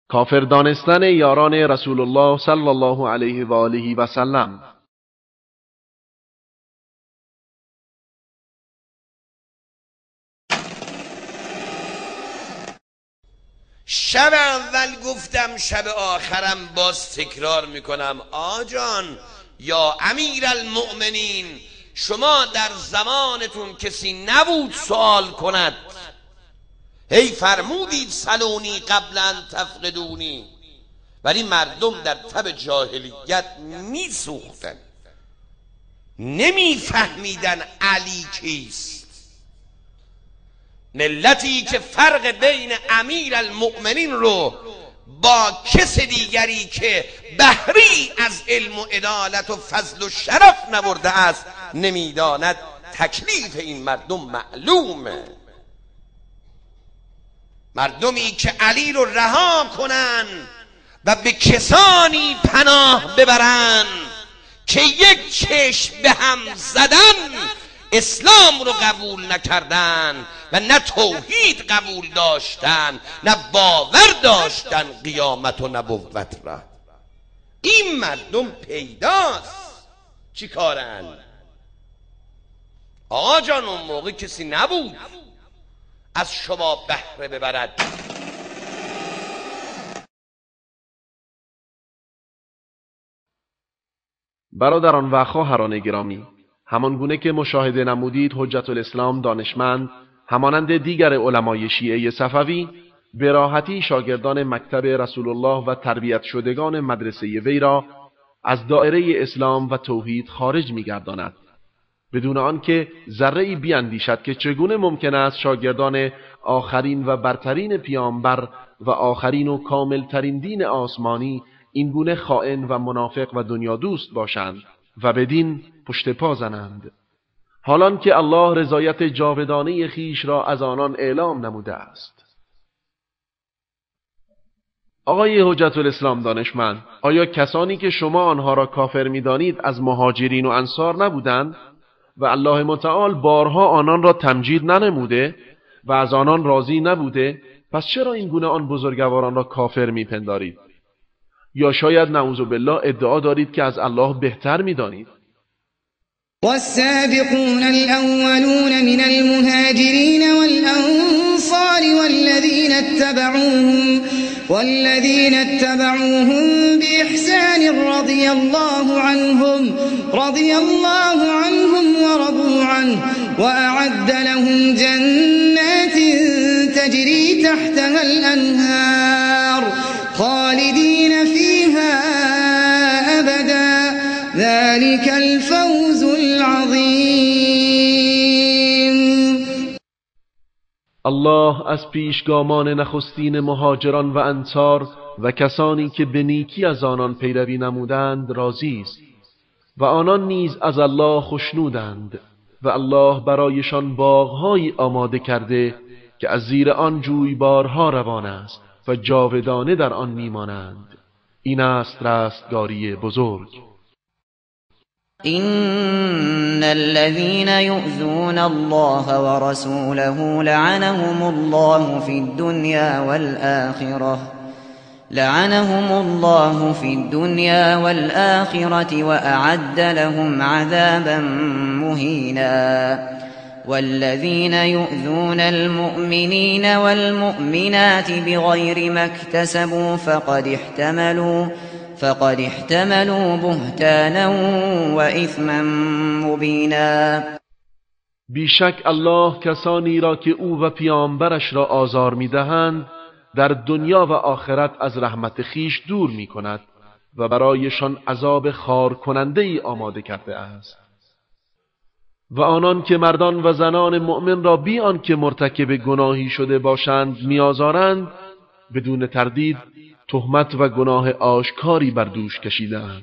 کافر دانستن یاران رسول الله صلی الله علیه و آله و سلم. شب اول گفتم، شب آخرم باز تکرار میکنم. آجان یا امیر المؤمنین، شما در زمانتون کسی نبود سوال کند هی فرمودید سلونی قبل ان تفقدونی، ولی مردم در تب جاهلیت میسوختن، نمیفهمیدن علی کیست. ملتی که فرق بین امیر المؤمنین رو با کس دیگری که بهری از علم و عدالت و فضل و شرف نبرده است نمیداند، تکلیف این مردم معلومه. مردمی که علی رو رها کنن و به کسانی پناه ببرن که یک چشم به هم زدن اسلام رو قبول نکردن و نه توحید قبول داشتن، نه باور داشتن قیامت و نبوت را. این مردم پیداست چی کارن؟ آقا جان اون موقع کسی نبود از شما بهره ببرد. برادران و خواهران گرامی، همان گونه که مشاهده نمودید حجت الاسلام دانشمند همانند دیگر علمای شیعه صفوی به راحتی شاگردان مکتب رسول الله و تربیت شدگان مدرسه وی را از دائره اسلام و توحید خارج می‌گرداند، بدون آنکه ذره‌ای بیندیشد که چگونه ممکن است شاگردان آخرین و برترین پیامبر و آخرین و کاملترین دین آسمانی این گونه خائن و منافق و دنیا دوست باشند و بدین پشت پا زنند، حالان که الله رضایت جاودانه خیش را از آنان اعلام نموده است. آقای حجت الاسلام دانشمند، آیا کسانی که شما آنها را کافر می‌دانید از مهاجرین و انصار نبودند و الله متعال بارها آنان را تمجید ننموده و از آنان راضی نبوده؟ پس چرا این گونه آن بزرگواران را کافر می‌پندارید؟ یا شاید نعوذ بالله ادعا دارید که از الله بهتر می‌دانید؟ والسابقون الأولون من المهاجرين والأنصار والذين اتبعوهم بإحسان رضي الله عنهم ورضوا عنه وأعد لهم جنات تجري تحتها الأنهار خالدين فيها أبدا ذلك الفوز العظیم. الله از پیشگامان نخستین مهاجران و انصار و کسانی که به نیکی از آنان پیروی نمودند راضی است و آنان نیز از الله خوشنودند و الله برایشان باغ‌هایی آماده کرده که از زیر آن جویبارها روان است و جاودانه در آن میمانند. این است رستگاری بزرگ. إن الذين يؤذون الله ورسوله لعنهم الله في الدنيا والآخرة وأعد لهم عذابا مهينا والذين يؤذون المؤمنين والمؤمنات بغير ما اكتسبوا فقد احتملوا بهتانا وإثما مبینا. بیشک الله کسانی را که او و پیامبرش را آزار می‌دهند در دنیا و آخرت از رحمت خیش دور می‌کند و برایشان عذاب خار کننده‌ای آماده کرده است. و آنان که مردان و زنان مؤمن را بی آنکه مرتکب گناهی شده باشند می‌آزارند، بدون تردید تهمت و گناه آشکاری بر دوش کشیدند.